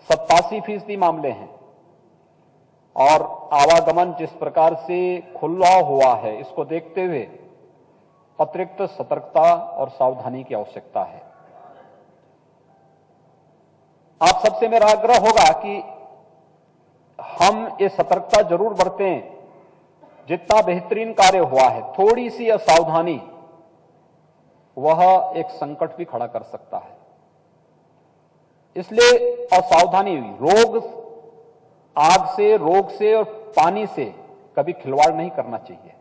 87% मामले हैं और आवागमन जिस प्रकार से खुला हुआ है, इसको देखते हुए अतिरिक्त सतर्कता और सावधानी की आवश्यकता है। आप सबसे मेरा आग्रह होगा कि हम ये सतर्कता जरूर बरतें। जितना बेहतरीन कार्य हुआ है, थोड़ी सी असावधानी वह एक संकट भी खड़ा कर सकता है। इसलिए असावधानी, रोग से और पानी से कभी खिलवाड़ नहीं करना चाहिए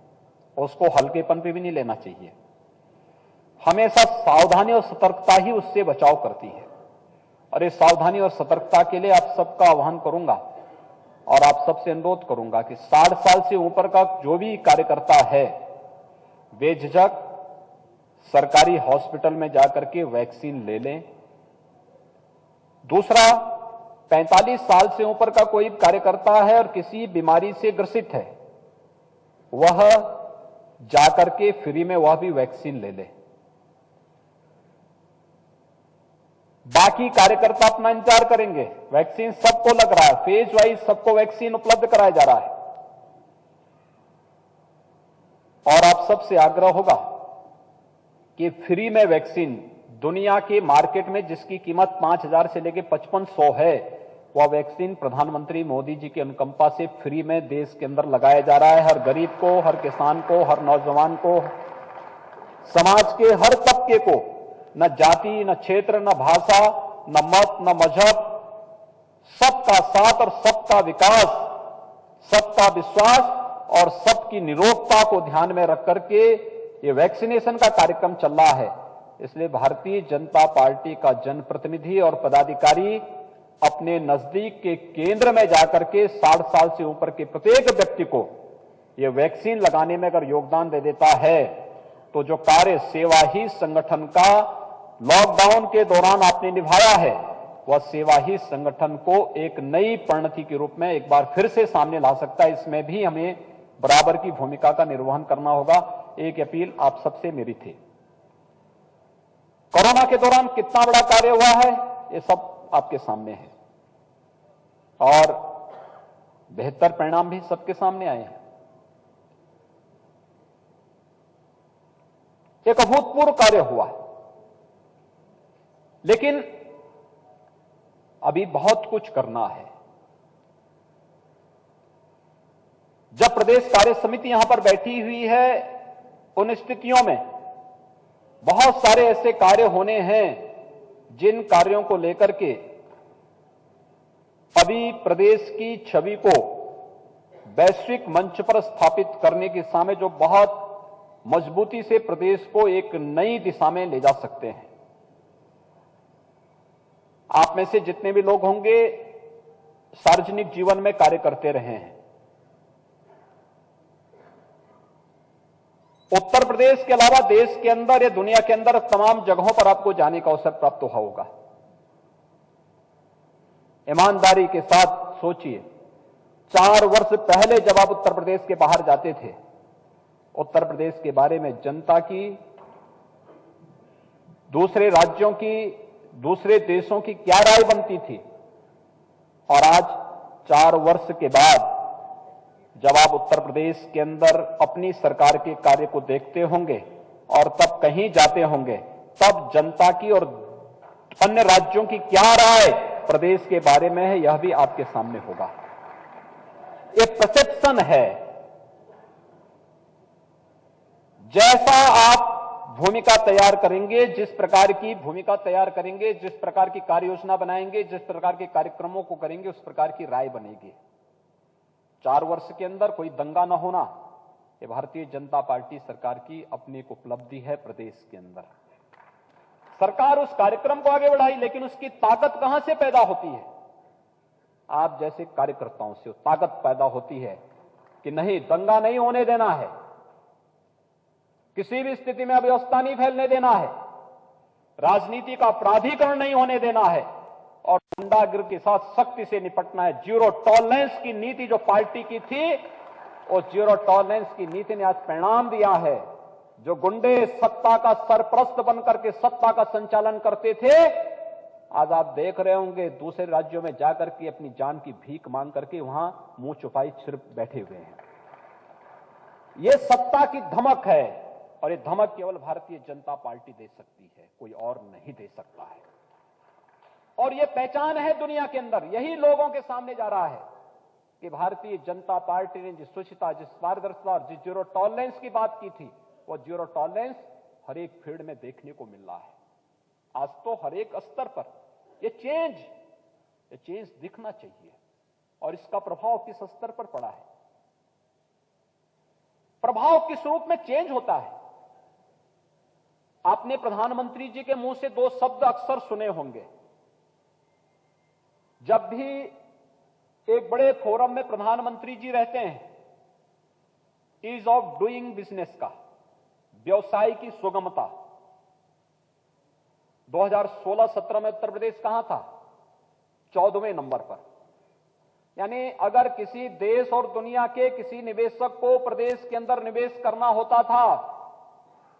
और उसको हल्केपन पे भी नहीं लेना चाहिए। हमेशा सावधानी और सतर्कता ही उससे बचाव करती है। और इस सावधानी और सतर्कता के लिए आप सबका आह्वान करूंगा और आप सबसे अनुरोध करूंगा कि 60 साल से ऊपर का जो भी कार्यकर्ता है, बेझिझक सरकारी हॉस्पिटल में जाकर के वैक्सीन ले लें। दूसरा, 45 साल से ऊपर का कोई कार्यकर्ता है और किसी बीमारी से ग्रसित है, वह जाकर के फ्री में वह भी वैक्सीन ले ले। बाकी कार्यकर्ता अपना इंतजार करेंगे। वैक्सीन सबको लग रहा है, फेज वाइज सबको वैक्सीन उपलब्ध कराया जा रहा है। और आप सबसे आग्रह होगा कि फ्री में वैक्सीन, दुनिया के मार्केट में जिसकी कीमत 5,000 से लेकर 5500 है, वह वैक्सीन प्रधानमंत्री मोदी जी की अनुकंपा से फ्री में देश के अंदर लगाया जा रहा है। हर गरीब को, हर किसान को, हर नौजवान को, समाज के हर तबके को, न जाति, न क्षेत्र, न भाषा, न मत, न मजहब, सबका साथ और सबका विकास, सबका विश्वास और सबकी निरोगता को ध्यान में रख करके ये वैक्सीनेशन का कार्यक्रम चल रहा है। इसलिए भारतीय जनता पार्टी का जनप्रतिनिधि और पदाधिकारी अपने नजदीक के केंद्र में जाकर के 60 साल से ऊपर के प्रत्येक व्यक्ति को ये वैक्सीन लगाने में अगर योगदान दे देता है, तो जो कार्य सेवा ही संगठन का लॉकडाउन के दौरान आपने निभाया है, वह सेवा ही संगठन को एक नई परिणति के रूप में एक बार फिर से सामने ला सकता है। इसमें भी हमें बराबर की भूमिका का निर्वहन करना होगा। एक अपील आप सबसे मेरी थी। कोरोना के दौरान कितना बड़ा कार्य हुआ है, ये सब आपके सामने है और बेहतर परिणाम भी सबके सामने आए हैं। एक अभूतपूर्व कार्य हुआ है, लेकिन अभी बहुत कुछ करना है। जब प्रदेश कार्य समिति यहां पर बैठी हुई है, उन स्थितियों में बहुत सारे ऐसे कार्य होने हैं जिन कार्यों को लेकर के अभी प्रदेश की छवि को वैश्विक मंच पर स्थापित करने की दिशा में जो बहुत मजबूती से प्रदेश को एक नई दिशा में ले जा सकते हैं। आप में से जितने भी लोग होंगे सार्वजनिक जीवन में कार्य करते रहे हैं। उत्तर प्रदेश के अलावा देश के अंदर या दुनिया के अंदर तमाम जगहों पर आपको जाने का अवसर प्राप्त हुआ होगा। ईमानदारी के साथ सोचिए, 4 वर्ष पहले जब आप उत्तर प्रदेश के बाहर जाते थे, उत्तर प्रदेश के बारे में जनता की, दूसरे राज्यों की, दूसरे देशों की क्या राय बनती थी। और आज 4 वर्ष के बाद जब आप उत्तर प्रदेश के अंदर अपनी सरकार के कार्य को देखते होंगे और तब कहीं जाते होंगे, तब जनता की और अन्य राज्यों की क्या राय प्रदेश के बारे में है, यह भी आपके सामने होगा। ये परसेप्शन है। जैसा आप भूमिका तैयार करेंगे, जिस प्रकार की भूमिका तैयार करेंगे, जिस प्रकार की कार्य योजना बनाएंगे, जिस प्रकार के कार्यक्रमों को करेंगे, उस प्रकार की राय बनेगी। 4 वर्ष के अंदर कोई दंगा न होना, ये भारतीय जनता पार्टी सरकार की अपनी एक उपलब्धि है। प्रदेश के अंदर सरकार उस कार्यक्रम को आगे बढ़ाई, लेकिन उसकी ताकत कहां से पैदा होती है? आप जैसे कार्यकर्ताओं से ताकत पैदा होती है कि नहीं, दंगा नहीं होने देना है, किसी भी स्थिति में अव्यवस्था नहीं फैलने देना है, राजनीति का अपराधीकरण नहीं होने देना है और गुंडागिरी के साथ सख्ती से निपटना है। जीरो टॉलरेंस की नीति जो पार्टी की थी, और जीरो टॉलरेंस की नीति ने आज परिणाम दिया है। जो गुंडे सत्ता का सरपरस्त बनकर के सत्ता का संचालन करते थे, आज आप देख रहे होंगे दूसरे राज्यों में जाकर के अपनी जान की भीख मांग करके वहां मुंह छुपाई छिप बैठे हुए हैं। ये सत्ता की धमक है और ये धमक केवल भारतीय जनता पार्टी दे सकती है, कोई और नहीं दे सकता है। और ये पहचान है दुनिया के अंदर, यही लोगों के सामने जा रहा है कि भारतीय जनता पार्टी ने जिस स्वच्छता, जिस पारदर्शिता और जिस जीरो टॉलरेंस की बात की थी, वो जीरो टॉलरेंस हर एक फील्ड में देखने को मिल रहा है। आज तो हर एक स्तर पर ये चेंज दिखना चाहिए। और इसका प्रभाव किस स्तर पर पड़ा है, प्रभाव किस रूप में चेंज होता है। आपने प्रधानमंत्री जी के मुंह से दो शब्द अक्सर सुने होंगे। जब भी एक बड़े फोरम में प्रधानमंत्री जी रहते हैं, ईज ऑफ डूइंग बिजनेस का, व्यवसाय की सुगमता। 2016-17 में उत्तर प्रदेश कहां था? 14वें नंबर पर। यानी अगर किसी देश और दुनिया के किसी निवेशक को प्रदेश के अंदर निवेश करना होता था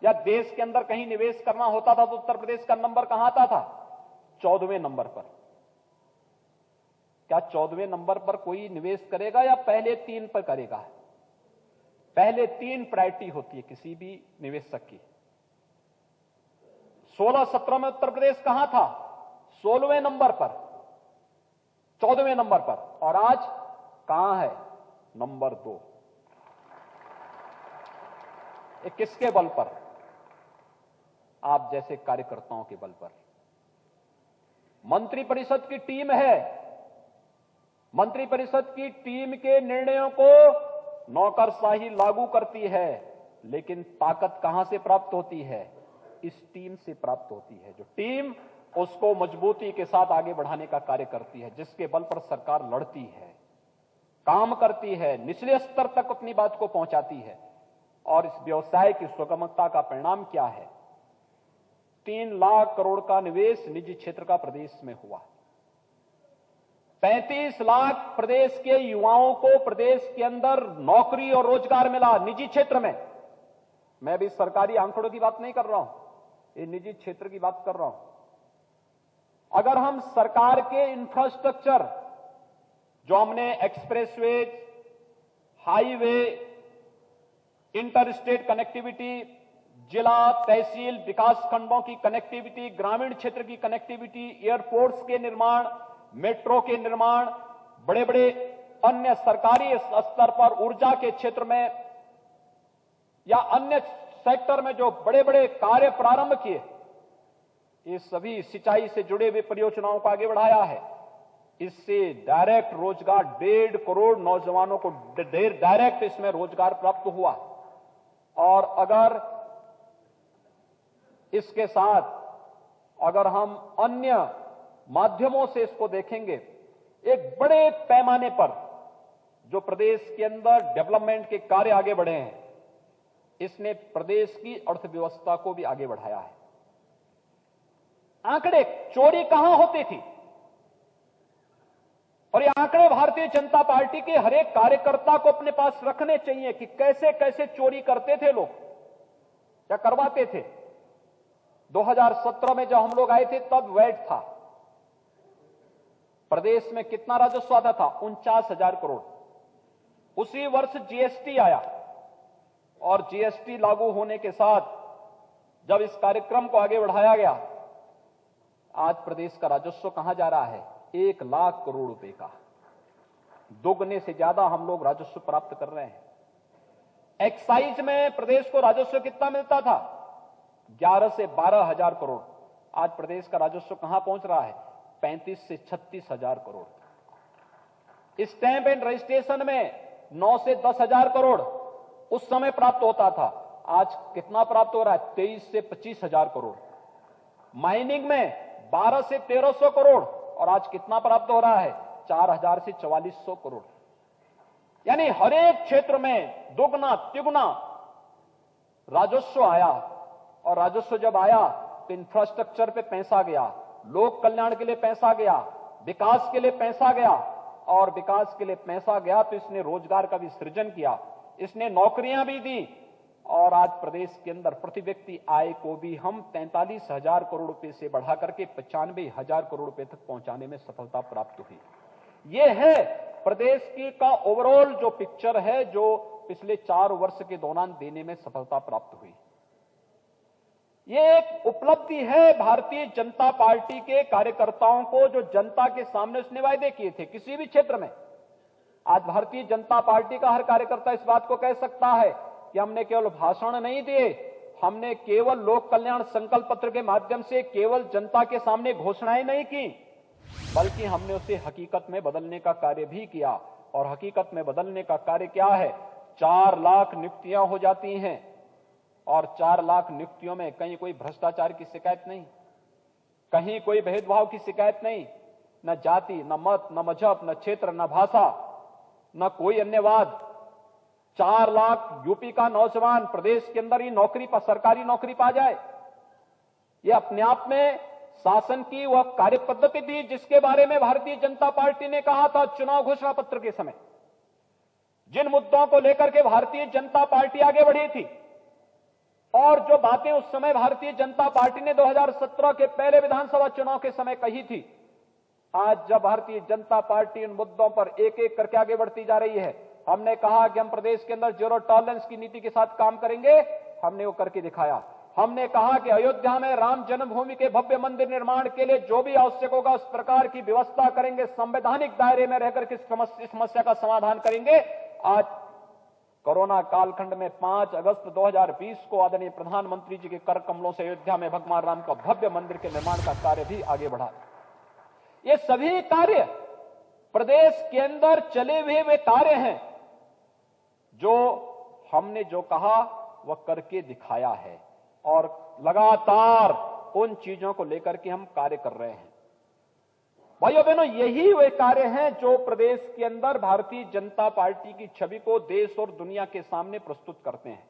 या देश के अंदर कहीं निवेश करना होता था तो उत्तर प्रदेश का नंबर कहां आता था? 14वें नंबर पर। क्या 14वें नंबर पर कोई निवेश करेगा या पहले 3 पर करेगा? पहले 3 प्रायोरिटी होती है किसी भी निवेशक की। 16-17 में उत्तर प्रदेश कहां था? 16वें नंबर पर, 14वें नंबर पर। और आज कहां है? नंबर 2। ये किसके बल पर? आप जैसे कार्यकर्ताओं के बल पर। मंत्रिपरिषद की टीम है, मंत्रिपरिषद की टीम के निर्णयों को नौकरशाही लागू करती है, लेकिन ताकत कहां से प्राप्त होती है? इस टीम से प्राप्त होती है। जो टीम उसको मजबूती के साथ आगे बढ़ाने का कार्य करती है, जिसके बल पर सरकार लड़ती है, काम करती है, निचले स्तर तक अपनी बात को पहुंचाती है। और इस व्यवसाय की सुगमता का परिणाम क्या है? 3 लाख करोड़ का निवेश निजी क्षेत्र का प्रदेश में हुआ। 35 लाख प्रदेश के युवाओं को प्रदेश के अंदर नौकरी और रोजगार मिला निजी क्षेत्र में। मैं भी सरकारी आंकड़ों की बात नहीं कर रहा हूं, ये निजी क्षेत्र की बात कर रहा हूं। अगर हम सरकार के इंफ्रास्ट्रक्चर, जो हमने expressway, highway, inter state connectivity, जिला तहसील विकास खंडों की कनेक्टिविटी, ग्रामीण क्षेत्र की कनेक्टिविटी, एयरपोर्ट्स के निर्माण, मेट्रो के निर्माण, बड़े बड़े अन्य सरकारी स्तर पर ऊर्जा के क्षेत्र में या अन्य सेक्टर में जो बड़े बड़े कार्य प्रारंभ किए, ये सभी सिंचाई से जुड़े हुए परियोजनाओं को आगे बढ़ाया है। इससे डायरेक्ट रोजगार 1.5 करोड़ नौजवानों को डायरेक्ट इसमें रोजगार प्राप्त हुआ। और अगर इसके साथ अगर हम अन्य माध्यमों से इसको देखेंगे, एक बड़े पैमाने पर जो प्रदेश के अंदर डेवलपमेंट के कार्य आगे बढ़े हैं, इसने प्रदेश की अर्थव्यवस्था को भी आगे बढ़ाया है। आंकड़े, चोरी कहां होती थी, और ये आंकड़े भारतीय जनता पार्टी के हर एक कार्यकर्ता को अपने पास रखने चाहिए कि कैसे कैसे चोरी करते थे लोग या करवाते थे। 2017 में जब हम लोग आए थे तब वैट था, प्रदेश में कितना राजस्व आता था? 49,000 करोड़। उसी वर्ष जीएसटी आया और जीएसटी लागू होने के साथ जब इस कार्यक्रम को आगे बढ़ाया गया, आज प्रदेश का राजस्व कहां जा रहा है? 1 लाख करोड़ रुपए का। दोगुने से ज्यादा हम लोग राजस्व प्राप्त कर रहे हैं। एक्साइज में प्रदेश को राजस्व कितना मिलता था? 11 से 12 हजार करोड़। आज प्रदेश का राजस्व कहां पहुंच रहा है? 35 से 36 हजार करोड़। स्टैंप एंड रजिस्ट्रेशन में 9 से 10 हजार करोड़ उस समय प्राप्त होता था, आज कितना प्राप्त हो रहा है? 23 से 25 हजार करोड़। माइनिंग में 12 से 1300 करोड़ और आज कितना प्राप्त हो रहा है? 4000 से 4400 करोड़। यानी हर एक क्षेत्र में दुगना तिगुना राजस्व आया। और राजस्व जब आया तो इंफ्रास्ट्रक्चर पे पैसा गया, लोक कल्याण के लिए पैसा गया, विकास के लिए पैसा गया। और विकास के लिए पैसा गया तो इसने रोजगार का भी सृजन किया, इसने नौकरियां भी दी, और आज प्रदेश के अंदर प्रति व्यक्ति आय को भी हम 43,000 करोड़ रुपए से बढ़ा करके 95,000 करोड़ रुपए तक पहुंचाने में सफलता प्राप्त हुई। ये है प्रदेश की का ओवरऑल जो पिक्चर है, जो पिछले 4 वर्ष के दौरान देने में सफलता प्राप्त हुई। ये एक उपलब्धि है भारतीय जनता पार्टी के कार्यकर्ताओं को, जो जनता के सामने उसने वायदे किए थे किसी भी क्षेत्र में। आज भारतीय जनता पार्टी का हर कार्यकर्ता इस बात को कह सकता है कि हमने केवल भाषण नहीं दिए, हमने केवल लोक कल्याण संकल्प पत्र के माध्यम से केवल जनता के सामने घोषणाएं नहीं की, बल्कि हमने उसे हकीकत में बदलने का कार्य भी किया। और हकीकत में बदलने का कार्य क्या है? 4 लाख नियुक्तियां हो जाती हैं और 4 लाख नियुक्तियों में कहीं कोई भ्रष्टाचार की शिकायत नहीं, कहीं कोई भेदभाव की शिकायत नहीं, न जाति, न मत, न मजहब, न क्षेत्र, न भाषा, न कोई अन्य वाद। 4 लाख यूपी का नौजवान प्रदेश के अंदर ही नौकरी पर, सरकारी नौकरी पा जाए, यह अपने आप में शासन की वह कार्य पद्धति थी जिसके बारे में भारतीय जनता पार्टी ने कहा था चुनाव घोषणा पत्र के समय। जिन मुद्दों को लेकर के भारतीय जनता पार्टी आगे बढ़ी थी और जो बातें उस समय भारतीय जनता पार्टी ने 2017 के पहले विधानसभा चुनाव के समय कही थी, आज जब भारतीय जनता पार्टी उन मुद्दों पर एक एक करके आगे बढ़ती जा रही है। हमने कहा कि हम प्रदेश के अंदर जीरो टॉलरेंस की नीति के साथ काम करेंगे, हमने वो करके दिखाया। हमने कहा कि अयोध्या में राम जन्मभूमि के भव्य मंदिर निर्माण के लिए जो भी आवश्यक होगा उस प्रकार की व्यवस्था करेंगे, संवैधानिक दायरे में रहकर के इस समस्या का समाधान करेंगे। आज कोरोना कालखंड में 5 अगस्त 2020 को आदरणीय प्रधानमंत्री जी के कर कमलों से अयोध्या में भगवान राम का भव्य मंदिर के निर्माण का कार्य भी आगे बढ़ा। ये सभी कार्य प्रदेश के अंदर चले हुए वे कार्य हैं जो हमने जो कहा वह करके दिखाया है और लगातार उन चीजों को लेकर के हम कार्य कर रहे हैं। भाइयों बहनों, यही वे कार्य हैं जो प्रदेश के अंदर भारतीय जनता पार्टी की छवि को देश और दुनिया के सामने प्रस्तुत करते हैं।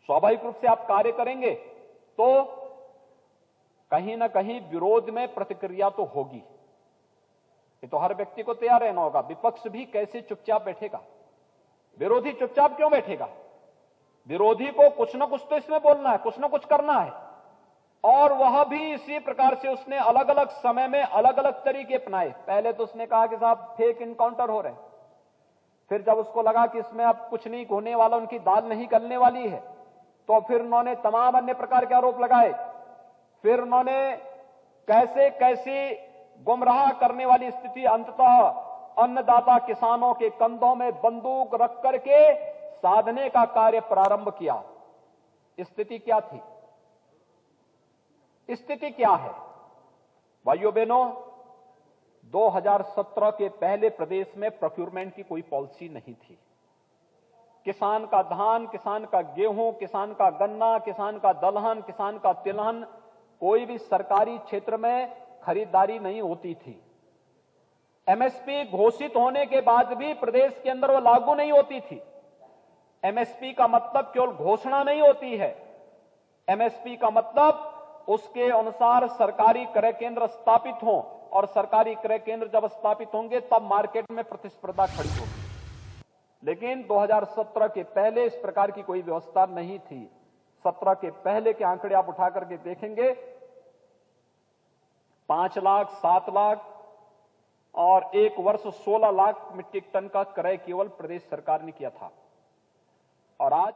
स्वाभाविक रूप से आप कार्य करेंगे तो कहीं ना कहीं विरोध में प्रतिक्रिया तो होगी, ये तो हर व्यक्ति को तैयार रहना होगा। विपक्ष भी कैसे चुपचाप बैठेगा? विरोधी चुपचाप क्यों बैठेगा? विरोधी को कुछ ना कुछ तो इसमें बोलना है, कुछ ना कुछ करना है। और वह भी इसी प्रकार से उसने अलग अलग समय में अलग अलग तरीके अपनाए। पहले तो उसने कहा कि साहब फेक इनकाउंटर हो रहे हैं, फिर जब उसको लगा कि इसमें अब कुछ नहीं होने वाला, उनकी दाल नहीं गलने वाली है, तो फिर उन्होंने तमाम अन्य प्रकार के आरोप लगाए। फिर उन्होंने कैसे कैसी गुमराह करने वाली स्थिति, अंततः अन्नदाता किसानों के कंधों में बंदूक रख करके साधने का कार्य प्रारंभ किया। स्थिति क्या थी? स्थिति क्या है? भाइयों बहनों, 2017 के पहले प्रदेश में प्रोक्योरमेंट की कोई पॉलिसी नहीं थी। किसान का धान, किसान का गेहूं, किसान का गन्ना, किसान का दलहन, किसान का तिलहन, कोई भी सरकारी क्षेत्र में खरीदारी नहीं होती थी। एमएसपी घोषित होने के बाद भी प्रदेश के अंदर वो लागू नहीं होती थी। एमएसपी का मतलब केवल घोषणा नहीं होती है। एमएसपी का मतलब उसके अनुसार सरकारी क्रय केंद्र स्थापित हों, और सरकारी क्रय केंद्र जब स्थापित होंगे तब मार्केट में प्रतिस्पर्धा खड़ी होगी। लेकिन 2017 के पहले इस प्रकार की कोई व्यवस्था नहीं थी। 17 के पहले के आंकड़े आप उठा करके देखेंगे, 5 लाख, 7 लाख और एक वर्ष 16 लाख मीट्रिक टन का क्रय केवल प्रदेश सरकार ने किया था। और आज